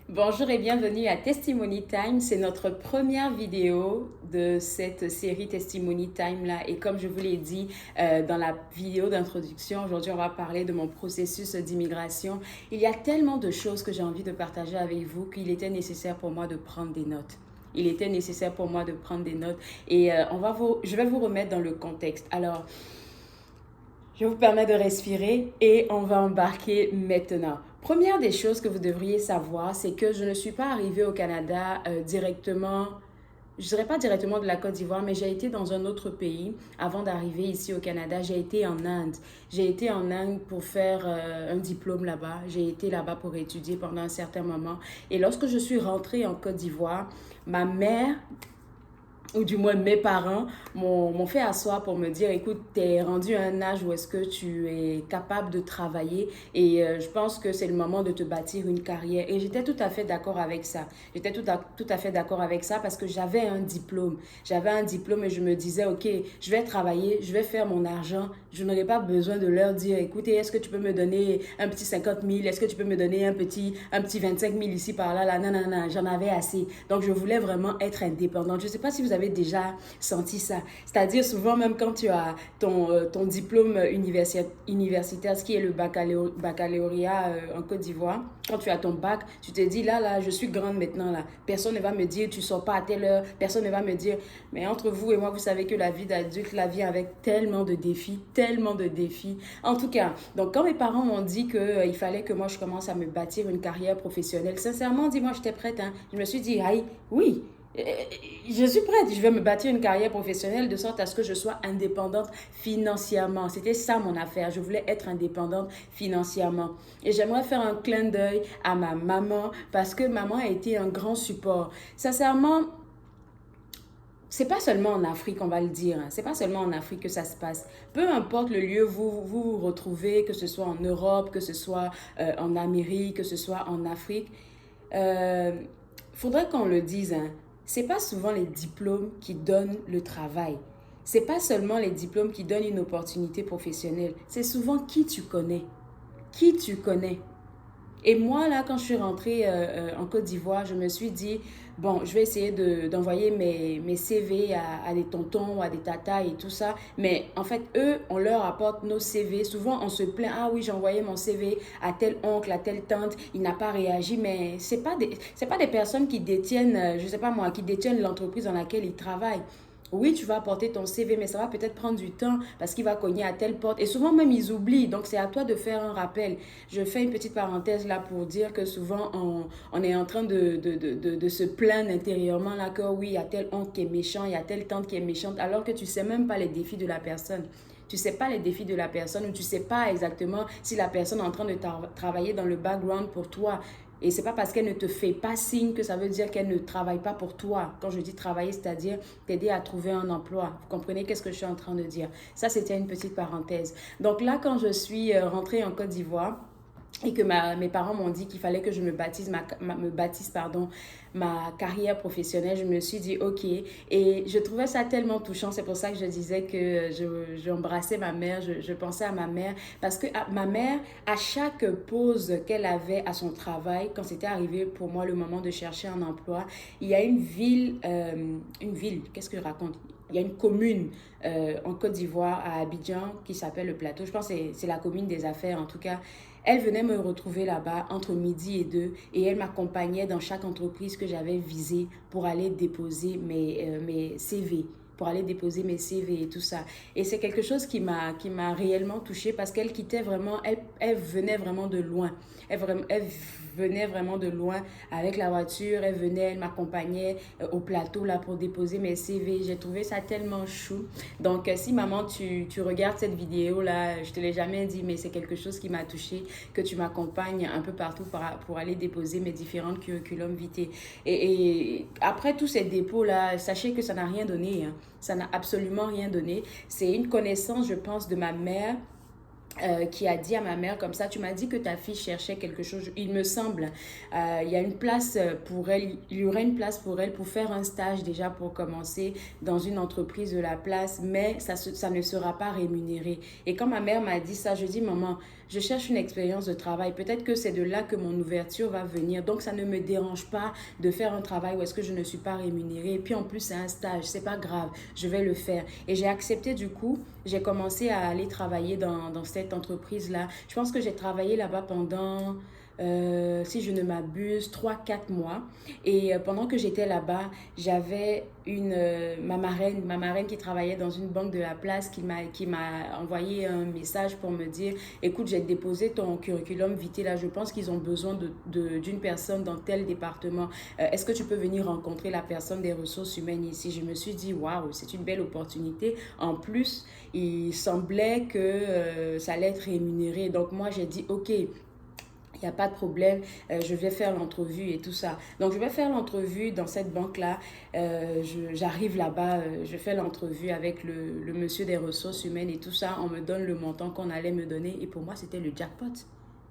Bonjour et bienvenue à Testimony Time. C'est notre première vidéo de cette série Testimony Time là. Et comme je vous l'ai dit dans la vidéo d'introduction, aujourd'hui on va parler de mon processus d'immigration. Il y a tellement de choses que j'ai envie de partager avec vous qu'il était nécessaire pour moi de prendre des notes. Il était nécessaire pour moi de prendre des notes et je vais vous remettre dans le contexte. Alors, je vous permets de respirer et on va embarquer maintenant. Première des choses que vous devriez savoir, c'est que je ne suis pas arrivée au Canada directement, je ne dirais pas directement de la Côte d'Ivoire, mais j'ai été dans un autre pays avant d'arriver ici au Canada. J'ai été en Inde. J'ai été en Inde pour faire un diplôme là-bas. J'ai été là-bas pour étudier pendant un certain moment. Et lorsque je suis rentrée en Côte d'Ivoire, ma mère ou du moins mes parents, m'ont fait asseoir pour me dire, écoute, tu es rendu à un âge où est-ce que tu es capable de travailler et je pense que c'est le moment de te bâtir une carrière. Et j'étais tout à fait d'accord avec ça. J'étais tout à fait d'accord avec ça parce que j'avais un diplôme. J'avais un diplôme et je me disais, ok, je vais travailler, je vais faire mon argent. Je n'aurais pas besoin de leur dire, écoutez, est-ce que tu peux me donner un petit 50 000? Est-ce que tu peux me donner un petit 25 000 ici par là, là? Non, non, non, j'en avais assez. Donc, je voulais vraiment être indépendante. Je ne sais pas si vous avez déjà senti ça. C'est-à-dire souvent même quand tu as ton diplôme universitaire, ce qui est le baccalauréat en Côte d'Ivoire, quand tu as ton bac, tu te dis là, je suis grande maintenant là. Personne ne va me dire tu sors pas à telle heure. Personne ne va me dire, mais entre vous et moi, vous savez que la vie d'adulte, la vie avec tellement de défis, tellement de défis. En tout cas, donc quand mes parents m'ont dit qu'il fallait que moi je commence à me bâtir une carrière professionnelle, sincèrement, dis-moi, j'étais prête. Hein. Je me suis dit, aïe, oui, je suis prête, je vais me bâtir une carrière professionnelle de sorte à ce que je sois indépendante financièrement. C'était ça mon affaire, je voulais être indépendante financièrement. Et j'aimerais faire un clin d'œil à ma maman parce que maman a été un grand support. Sincèrement, c'est pas seulement en Afrique, on va le dire. Hein. C'est pas seulement en Afrique que ça se passe. Peu importe le lieu où vous retrouvez, que ce soit en Europe, que ce soit en Amérique, que ce soit en Afrique, euh, faudrait qu'on le dise. Hein. C'est pas souvent les diplômes qui donnent le travail. C'est pas seulement les diplômes qui donnent une opportunité professionnelle. C'est souvent qui tu connais. Qui tu connais. Et moi, là, quand je suis rentrée en Côte d'Ivoire, je me suis dit, bon, je vais essayer d'envoyer mes CV à des tontons, à des tatas et tout ça. Mais en fait, eux, on leur apporte nos CV. Souvent, on se plaint, ah oui, j'ai envoyé mon CV à tel oncle, à telle tante, il n'a pas réagi. Mais c'est pas des personnes qui détiennent, je sais pas moi, qui détiennent l'entreprise dans laquelle ils travaillent. Oui, tu vas apporter ton CV, mais ça va peut-être prendre du temps parce qu'il va cogner à telle porte. Et souvent même, ils oublient. Donc, c'est à toi de faire un rappel. Je fais une petite parenthèse là pour dire que souvent, on est en train de se plaindre intérieurement là que oui, il y a tel oncle qui est méchant, il y a telle tante qui est méchante, alors que tu ne sais même pas les défis de la personne. Tu ne sais pas les défis de la personne ou tu ne sais pas exactement si la personne est en train de travailler dans le background pour toi. Et c'est pas parce qu'elle ne te fait pas signe que ça veut dire qu'elle ne travaille pas pour toi. Quand je dis travailler, c'est-à-dire t'aider à trouver un emploi. Vous comprenez qu'est-ce que je suis en train de dire? Ça, c'était une petite parenthèse. Donc là, quand je suis rentrée en Côte d'Ivoire, et que mes parents m'ont dit qu'il fallait que je me bâtisse ma carrière professionnelle, je me suis dit ok. Et je trouvais ça tellement touchant. C'est pour ça que je disais que j'embrassais ma mère, je pensais à ma mère. Parce que ma mère, à chaque pause qu'elle avait à son travail, quand c'était arrivé pour moi le moment de chercher un emploi, il y a une ville, qu'est-ce que je raconte? Il y a une commune en Côte d'Ivoire, à Abidjan, qui s'appelle le Plateau. Je pense que c'est la commune des affaires, en tout cas. Elle venait me retrouver là-bas entre midi et 2 et elle m'accompagnait dans chaque entreprise que j'avais visée pour aller déposer mes CV pour aller déposer mes CV et tout ça. Et c'est quelque chose qui m'a réellement touchée parce qu'elle quittait vraiment, elle venait vraiment de loin. Elle venait vraiment de loin avec la voiture, elle m'accompagnait au plateau là pour déposer mes CV. J'ai trouvé ça tellement chou. Donc si maman, tu regardes cette vidéo là, je te l'ai jamais dit, mais c'est quelque chose qui m'a touchée, que tu m'accompagnes un peu partout pour aller déposer mes différentes curriculum vitae. Et après tous ces dépôts là, sachez que ça n'a rien donné. Hein. Ça n'a absolument rien donné. C'est une connaissance, je pense, de ma mère qui a dit à ma mère comme ça, tu m'as dit que ta fille cherchait quelque chose, il me semble, il y a une place pour elle, il y aurait une place pour elle pour faire un stage déjà pour commencer dans une entreprise de la place, mais ça ne sera pas rémunéré. Et quand ma mère m'a dit ça, je dis maman, Je cherche une expérience de travail. Peut-être que c'est de là que mon ouverture va venir. Donc, ça ne me dérange pas de faire un travail où est-ce que je ne suis pas rémunérée. Et puis, en plus, c'est un stage. C'est pas grave. Je vais le faire. Et j'ai accepté du coup. J'ai commencé à aller travailler dans cette entreprise-là. Je pense que j'ai travaillé là-bas pendant si je ne m'abuse, 3 4 mois. Et pendant que j'étais là-bas, j'avais ma marraine qui travaillait dans une banque de la place qui m'a envoyé un message pour me dire, écoute, j'ai déposé ton curriculum vitae là, je pense qu'ils ont besoin d'une personne dans tel département. Est-ce que tu peux venir rencontrer la personne des ressources humaines ici? Je me suis dit, waouh, c'est une belle opportunité. En plus, il semblait que ça allait être rémunéré. Donc moi, j'ai dit, ok, il n'y a pas de problème, je vais faire l'entrevue et tout ça. Donc, je vais faire l'entrevue dans cette banque-là. J'arrive là-bas, je fais l'entrevue avec le monsieur des ressources humaines et tout ça. On me donne le montant qu'on allait me donner. Et pour moi, c'était le jackpot.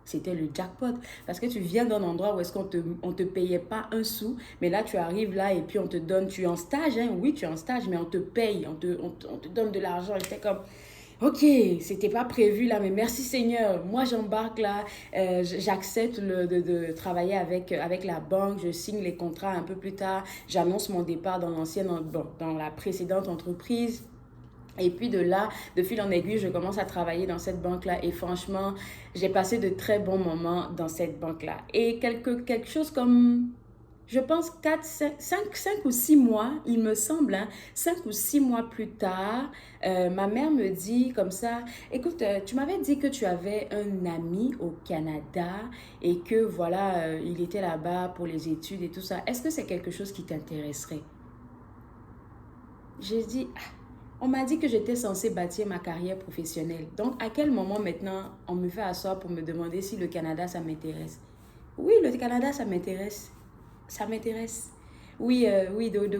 C'était le jackpot. Parce que tu viens d'un endroit où est-ce on te payait pas un sou. Mais là, tu arrives là et puis on te donne, tu es en stage, hein? Oui, tu es en stage, mais on te paye, on te donne de l'argent. J'étais comme... Ok, c'était pas prévu là, mais merci Seigneur. Moi, j'embarque là, j'accepte de travailler avec la banque, je signe les contrats un peu plus tard, j'annonce mon départ dans la précédente entreprise. Et puis de là, de fil en aiguille, je commence à travailler dans cette banque-là. Et franchement, j'ai passé de très bons moments dans cette banque-là. Et quelque chose comme je pense 5 ou 6 mois, il me semble, hein, 5 ou 6 mois plus tard, ma mère me dit comme ça, écoute, tu m'avais dit que tu avais un ami au Canada et que voilà, il était là-bas pour les études et tout ça. Est-ce que c'est quelque chose qui t'intéresserait? J'ai dit, ah, on m'a dit que j'étais censée bâtir ma carrière professionnelle. Donc, à quel moment maintenant on me fait asseoir pour me demander si le Canada, ça m'intéresse? Oui, le Canada, ça m'intéresse. Ça m'intéresse. Oui, oui, de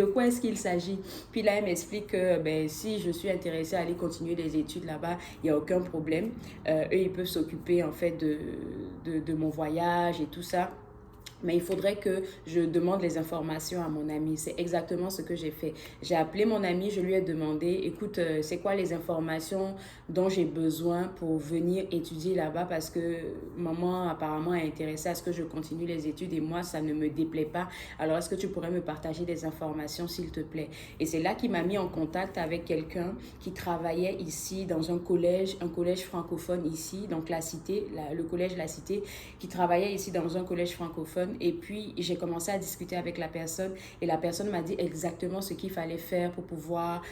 quoi est-ce qu'il s'agit? Puis là, elle m'explique que ben, si je suis intéressée à aller continuer les études là-bas, il n'y a aucun problème. Eux, ils peuvent s'occuper en fait de mon voyage et tout ça. Mais il faudrait que je demande les informations à mon ami. C'est exactement ce que j'ai fait. J'ai appelé mon ami, je lui ai demandé, écoute, c'est quoi les informations dont j'ai besoin pour venir étudier là-bas parce que maman apparemment est intéressée à ce que je continue les études et moi, ça ne me déplaît pas. Alors, est-ce que tu pourrais me partager des informations, s'il te plaît? Et c'est là qu'il m'a mis en contact avec quelqu'un qui travaillait ici dans un collège francophone ici, donc la Cité, le collège La Cité, qui travaillait ici dans un collège francophone. Et puis, j'ai commencé à discuter avec la personne et la personne m'a dit exactement ce qu'il fallait faire pour pouvoir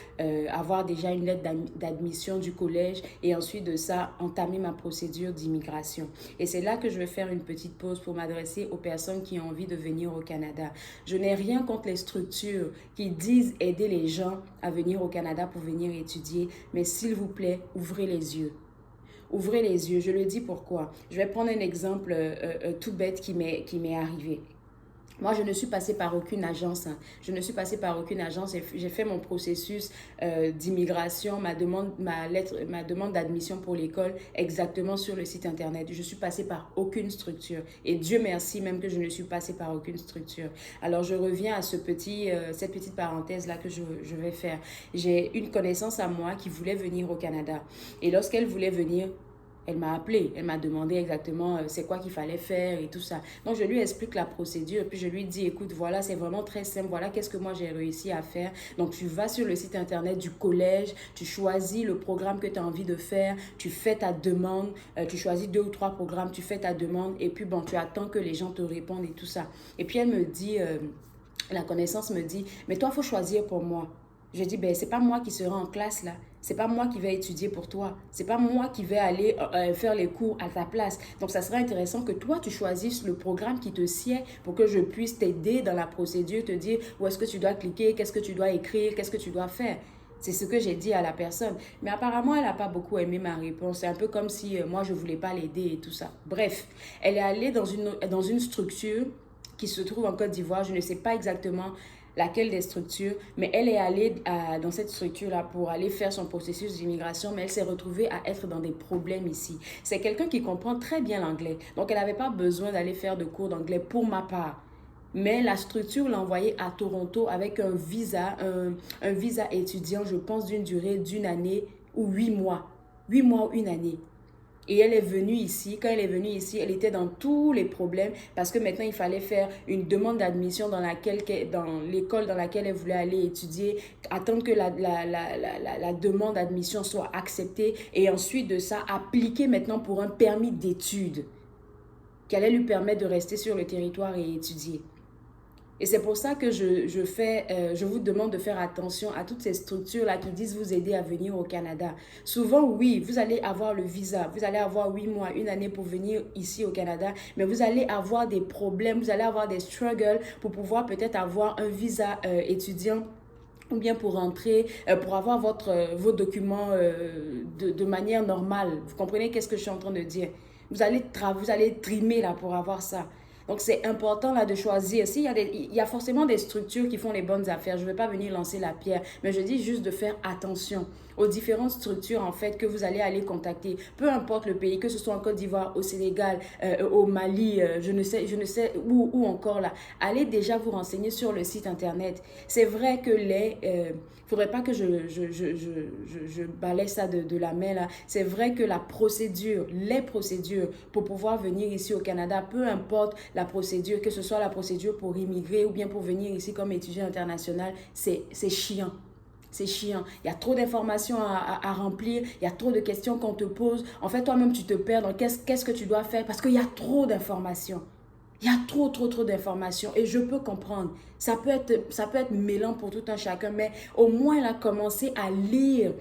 avoir déjà une lettre d'admission du collège et ensuite de ça, entamer ma procédure d'immigration. Et c'est là que je vais faire une petite pause pour m'adresser aux personnes qui ont envie de venir au Canada. Je n'ai rien contre les structures qui disent aider les gens à venir au Canada pour venir étudier, mais s'il vous plaît, ouvrez les yeux. Ouvrez les yeux, je le dis pourquoi. Je vais prendre un exemple tout bête qui m'est arrivé. Moi, je ne suis passée par aucune agence. Hein. Je ne suis passée par aucune agence. J'ai fait mon processus d'immigration, ma demande d'admission pour l'école exactement sur le site internet. Je suis passée par aucune structure. Et Dieu merci même que je ne suis passée par aucune structure. Alors, je reviens à cette petite parenthèse-là que je vais faire. J'ai une connaissance à moi qui voulait venir au Canada. Et lorsqu'elle voulait venir, elle m'a appelé, elle m'a demandé exactement c'est quoi qu'il fallait faire et tout ça. Donc, je lui explique la procédure, puis je lui dis, écoute, voilà, c'est vraiment très simple, voilà qu'est-ce que moi j'ai réussi à faire. Donc, tu vas sur le site internet du collège, tu choisis le programme que tu as envie de faire, tu fais ta demande, tu choisis 2 ou 3 programmes, tu fais ta demande, et puis bon, tu attends que les gens te répondent et tout ça. Et puis, elle me dit, la connaissance me dit, mais toi, il faut choisir pour moi. Je dis, ben, c'est pas moi qui serai en classe là. C'est pas moi qui vais étudier pour toi. C'est pas moi qui vais aller faire les cours à ta place. Donc, ça serait intéressant que toi, tu choisisses le programme qui te sied pour que je puisse t'aider dans la procédure, te dire où est-ce que tu dois cliquer, qu'est-ce que tu dois écrire, qu'est-ce que tu dois faire. C'est ce que j'ai dit à la personne. Mais apparemment, elle n'a pas beaucoup aimé ma réponse. C'est un peu comme si moi, je ne voulais pas l'aider et tout ça. Bref, elle est allée dans une structure qui se trouve en Côte d'Ivoire. Je ne sais pas exactement laquelle des structures, mais elle est allée dans cette structure-là pour aller faire son processus d'immigration, mais elle s'est retrouvée à être dans des problèmes ici. C'est quelqu'un qui comprend très bien l'anglais, donc elle n'avait pas besoin d'aller faire de cours d'anglais pour ma part. Mais la structure l'a envoyée à Toronto avec un visa étudiant, je pense, d'une durée d'1 année ou 8 mois. 8 mois ou 1 année. Et elle est venue ici. Quand elle est venue ici, elle était dans tous les problèmes parce que maintenant, il fallait faire une demande d'admission dans l'école dans laquelle elle voulait aller étudier, attendre que la demande d'admission soit acceptée et ensuite de ça, appliquer maintenant pour un permis d'études qui allait lui permettre de rester sur le territoire et étudier. Et c'est pour ça que je vous demande de faire attention à toutes ces structures-là qui disent vous aider à venir au Canada. Souvent, oui, vous allez avoir le visa, vous allez avoir 8 mois, une année pour venir ici au Canada, mais vous allez avoir des problèmes, vous allez avoir des struggles pour pouvoir peut-être avoir un visa étudiant ou bien pour rentrer, pour avoir vos documents de manière normale. Vous comprenez qu'est-ce que je suis en train de dire? Vous allez trimer là pour avoir ça. Donc, c'est important là de choisir. Il y a forcément des structures qui font les bonnes affaires. Je ne vais pas venir lancer la pierre, mais je dis juste de faire attention aux différentes structures en fait que vous allez aller contacter. Peu importe le pays, que ce soit en Côte d'Ivoire, au Sénégal, au Mali, je ne sais où encore là. Allez déjà vous renseigner sur le site internet. C'est vrai que faudrait pas que je balaye ça de la main là. C'est vrai que les procédures pour pouvoir venir ici au Canada, peu importe la procédure, que ce soit la procédure pour immigrer ou bien pour venir ici comme étudiant international, c'est chiant. C'est chiant. Il y a trop d'informations à remplir. Il y a trop de questions qu'on te pose. En fait, toi-même, tu te perds dans qu'est-ce que tu dois faire parce qu'il y a trop d'informations. Il y a trop d'informations et je peux comprendre. Ça peut être mêlant pour tout un chacun, mais au moins, là, commencez à lire.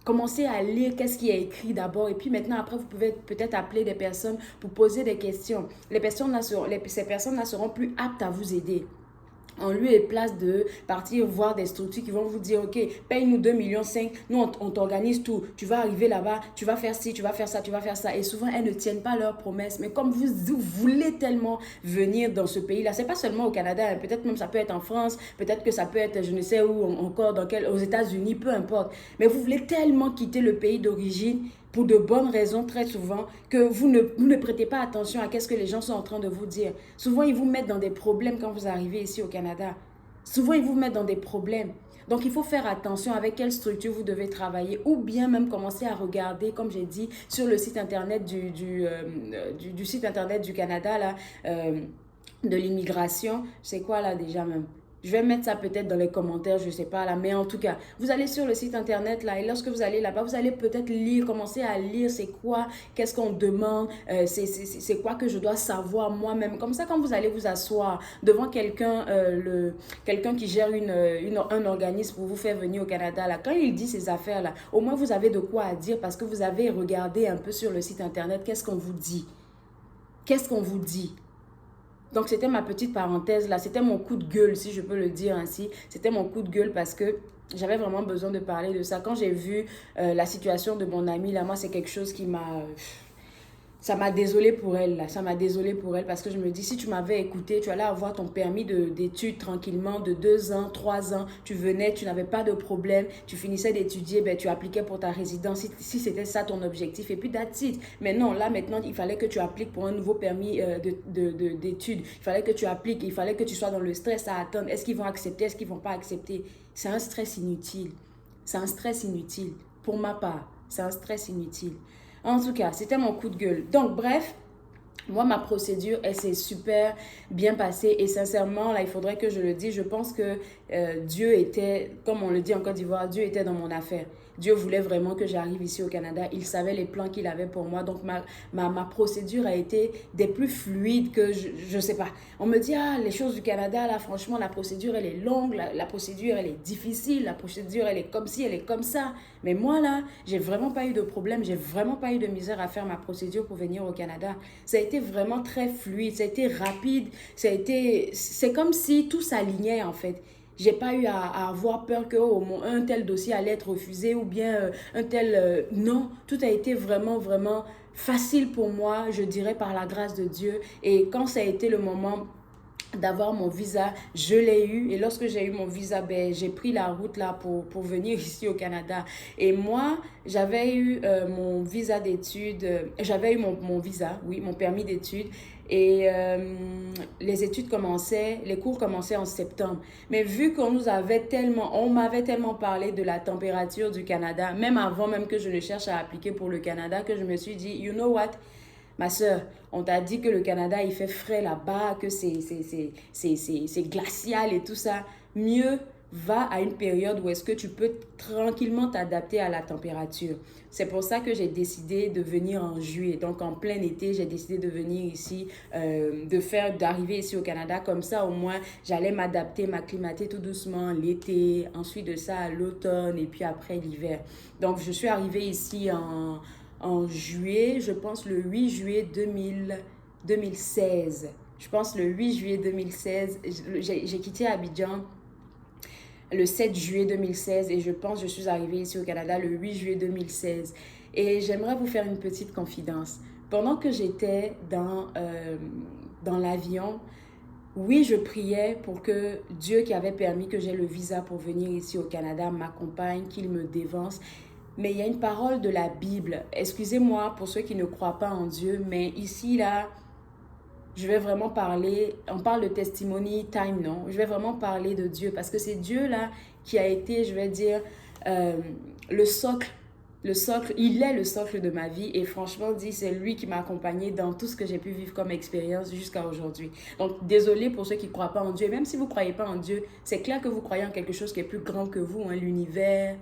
Commencez à lire qu'est-ce qui est écrit d'abord et puis maintenant, après, vous pouvez peut-être appeler des personnes pour poser des questions. Ces personnes-là seront plus aptes à vous aider. En lieu et place de partir voir des structures qui vont vous dire, ok, paye-nous 2,5 millions, nous on t'organise tout, tu vas arriver là-bas, tu vas faire ci, tu vas faire ça, tu vas faire ça. Et souvent, elles ne tiennent pas leurs promesses. Mais comme vous voulez tellement venir dans ce pays-là, c'est pas seulement au Canada, hein, peut-être même ça peut être en France, peut-être que ça peut être, je ne sais où, encore aux États-Unis, peu importe. Mais vous voulez tellement quitter le pays d'origine pour de bonnes raisons très souvent, que vous ne prêtez pas attention à ce que les gens sont en train de vous dire. Souvent, ils vous mettent dans des problèmes quand vous arrivez ici au Canada. Souvent, ils vous mettent dans des problèmes. Donc, il faut faire attention avec quelle structure vous devez travailler ou bien même commencer à regarder, comme j'ai dit, sur le site internet du site internet du Canada, là, de l'immigration. C'est quoi là déjà même? Je vais mettre ça peut-être dans les commentaires, je ne sais pas là. Mais en tout cas, vous allez sur le site internet là et lorsque vous allez là-bas, vous allez peut-être commencer à lire c'est quoi, qu'est-ce qu'on demande, c'est quoi que je dois savoir moi-même. Comme ça, quand vous allez vous asseoir devant quelqu'un qui gère un organisme pour vous faire venir au Canada, là, quand il dit ces affaires-là, au moins vous avez de quoi à dire parce que vous avez regardé un peu sur le site internet, qu'est-ce qu'on vous dit. Qu'est-ce qu'on vous dit? Donc, c'était ma petite parenthèse là. C'était mon coup de gueule, si je peux le dire ainsi. C'était mon coup de gueule parce que j'avais vraiment besoin de parler de ça. Quand j'ai vu la situation de mon amie, là, moi, c'est quelque chose qui m'a... Ça m'a désolée pour elle, là. Ça m'a désolée pour elle parce que je me dis, si tu m'avais écouté, tu allais avoir ton permis d'études tranquillement de 2 ans, 3 ans. Tu venais, tu n'avais pas de problème. Tu finissais d'étudier, ben, tu appliquais pour ta résidence si c'était ça ton objectif. Et puis, that's it. Mais non, là, maintenant, il fallait que tu appliques pour un nouveau permis d'études. Il fallait que tu appliques. Il fallait que tu sois dans le stress à attendre. Est-ce qu'ils vont accepter? Est-ce qu'ils ne vont pas accepter? C'est un stress inutile. C'est un stress inutile. Pour ma part, c'est un stress inutile. En tout cas, c'était mon coup de gueule. Donc, bref, moi, ma procédure, elle s'est super bien passée. Et sincèrement, là, il faudrait que je le dise. Je pense que Dieu était, comme on le dit en Côte d'Ivoire, Dieu était dans mon affaire. Dieu voulait vraiment que j'arrive ici au Canada. Il savait les plans qu'il avait pour moi. Donc, ma procédure a été des plus fluides que je ne sais pas. On me dit, les choses du Canada, là, franchement, la procédure, elle est longue. La procédure, elle est difficile. La procédure, elle est comme ci, elle est comme ça. Mais moi, là, j'ai vraiment pas eu de problème. J'ai vraiment pas eu de misère à faire ma procédure pour venir au Canada. Ça a été vraiment très fluide. Ça a été rapide. C'est comme si tout s'alignait, en fait. J'ai pas eu à avoir peur que un tel dossier allait être refusé ou bien un tel... non, tout a été vraiment, vraiment facile pour moi, je dirais par la grâce de Dieu. Et quand ça a été le moment d'avoir mon visa, je l'ai eu. Et lorsque j'ai eu mon visa, ben, j'ai pris la route là pour venir ici au Canada. Et moi, j'avais eu mon visa d'études, j'avais eu mon visa, oui, mon permis d'études. Et les études commençaient, les cours commençaient en septembre. Mais vu qu'on m'avait tellement parlé de la température du Canada, même avant même que je ne cherche à appliquer pour le Canada, que je me suis dit, you know what, ma soeur, on t'a dit que le Canada, il fait frais là-bas, que c'est glacial et tout ça. Mieux va à une période où est-ce que tu peux tranquillement t'adapter à la température. C'est pour ça que j'ai décidé de venir en juillet. Donc, en plein été, j'ai décidé de venir ici, d'arriver ici au Canada. Comme ça, au moins, j'allais m'adapter, m'acclimater tout doucement l'été, ensuite de ça, l'automne et puis après l'hiver. Donc, je suis arrivée ici en juillet, je pense le 8 juillet 2016. Je pense le 8 juillet 2016. J'ai quitté Abidjan le 7 juillet 2016 et je pense que je suis arrivée ici au Canada le 8 juillet 2016. Et j'aimerais vous faire une petite confidence. Pendant que j'étais dans l'avion, oui, je priais pour que Dieu qui avait permis que j'ai le visa pour venir ici au Canada m'accompagne, qu'il me dévance. Mais il y a une parole de la Bible. Excusez-moi pour ceux qui ne croient pas en Dieu, mais ici, là, je vais vraiment parler, on parle de testimony time, non? Je vais vraiment parler de Dieu parce que c'est Dieu, là, qui a été, je vais dire, le socle. Le socle, il est le socle de ma vie et franchement dit, c'est lui qui m'a accompagné dans tout ce que j'ai pu vivre comme expérience jusqu'à aujourd'hui. Donc, désolé pour ceux qui ne croient pas en Dieu. Même si vous ne croyez pas en Dieu, c'est clair que vous croyez en quelque chose qui est plus grand que vous, hein, l'univers,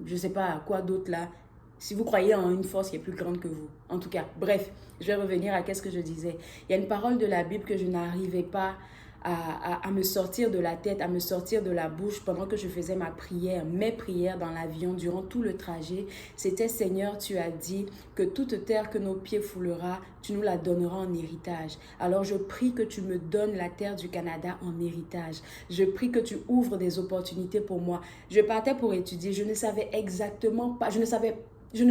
je ne sais pas à quoi d'autre là. Si vous croyez en une force qui est plus grande que vous. En tout cas, bref, je vais revenir à ce que je disais. Il y a une parole de la Bible que je n'arrivais pas à me sortir de la tête, à me sortir de la bouche pendant que je faisais mes prières dans l'avion durant tout le trajet. C'était: Seigneur, tu as dit que toute terre que nos pieds foulera, tu nous la donneras en héritage. Alors je prie que tu me donnes la terre du Canada en héritage. Je prie que tu ouvres des opportunités pour moi. Je partais pour étudier, je ne savais exactement pas, je ne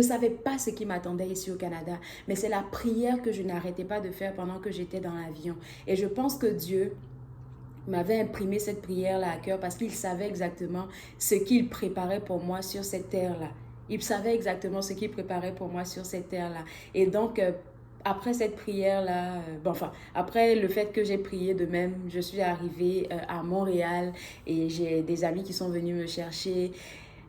savais pas ce qui m'attendait ici au Canada, mais c'est la prière que je n'arrêtais pas de faire pendant que j'étais dans l'avion. Et je pense que Dieu m'avait imprimé cette prière-là à cœur parce qu'il savait exactement ce qu'il préparait pour moi sur cette terre-là. Il savait exactement ce qu'il préparait pour moi sur cette terre-là. Et donc, après cette prière-là, après le fait que j'ai prié de même, je suis arrivée à Montréal et j'ai des amis qui sont venus me chercher.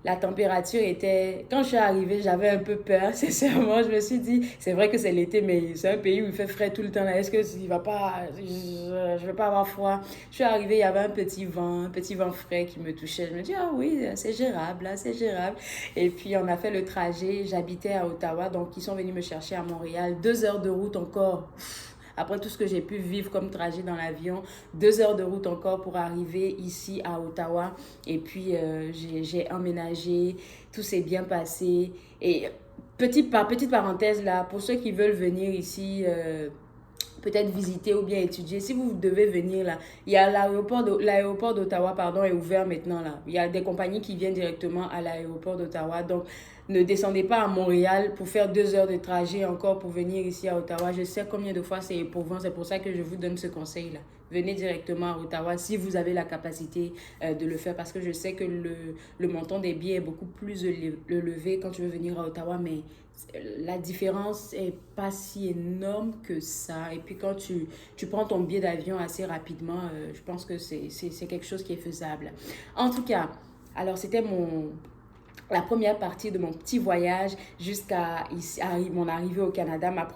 La température était... Quand je suis arrivée, j'avais un peu peur, sincèrement. Je me suis dit, c'est vrai que c'est l'été, mais c'est un pays où il fait frais tout le temps. Là. Est-ce que il va pas... Je vais pas avoir froid? Je suis arrivée, il y avait un petit vent frais qui me touchait. Je me dis, ah oui, c'est gérable, là, c'est gérable. Et puis, on a fait le trajet. J'habitais à Ottawa, donc ils sont venus me chercher à Montréal. 2 heures de route encore. Après tout ce que j'ai pu vivre comme trajet dans l'avion, 2 heures de route encore pour arriver ici à Ottawa. Et puis, j'ai emménagé, tout s'est bien passé. Et petite parenthèse là, pour ceux qui veulent venir ici, peut-être visiter ou bien étudier, si vous devez venir là, il y a l'aéroport d'Ottawa, pardon, est ouvert maintenant là. Il y a des compagnies qui viennent directement à l'aéroport d'Ottawa. Donc, ne descendez pas à Montréal pour faire 2 heures de trajet encore pour venir ici à Ottawa. Je sais combien de fois c'est éprouvant. C'est pour ça que je vous donne ce conseil-là. Venez directement à Ottawa si vous avez la capacité de le faire. Parce que je sais que le montant des billets est beaucoup plus élevé quand tu veux venir à Ottawa. Mais la différence n'est pas si énorme que ça. Et puis quand tu prends ton billet d'avion assez rapidement, je pense que c'est quelque chose qui est faisable. En tout cas, alors c'était la première partie de mon petit voyage jusqu'à mon arrivée au Canada, ma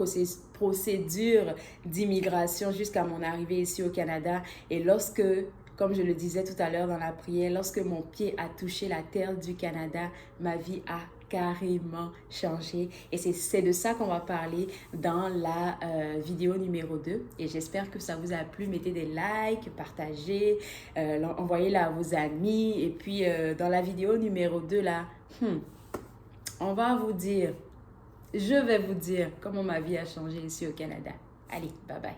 procédure d'immigration jusqu'à mon arrivée ici au Canada. Et lorsque, comme je le disais tout à l'heure dans la prière, lorsque mon pied a touché la terre du Canada, ma vie a carrément changé. Et c'est de ça qu'on va parler dans la vidéo numéro 2. Et j'espère que ça vous a plu. Mettez des likes, partagez, envoyez-la à vos amis. Et puis, dans la vidéo numéro 2, là, on va vous dire, je vais vous dire comment ma vie a changé ici au Canada. Allez, bye bye.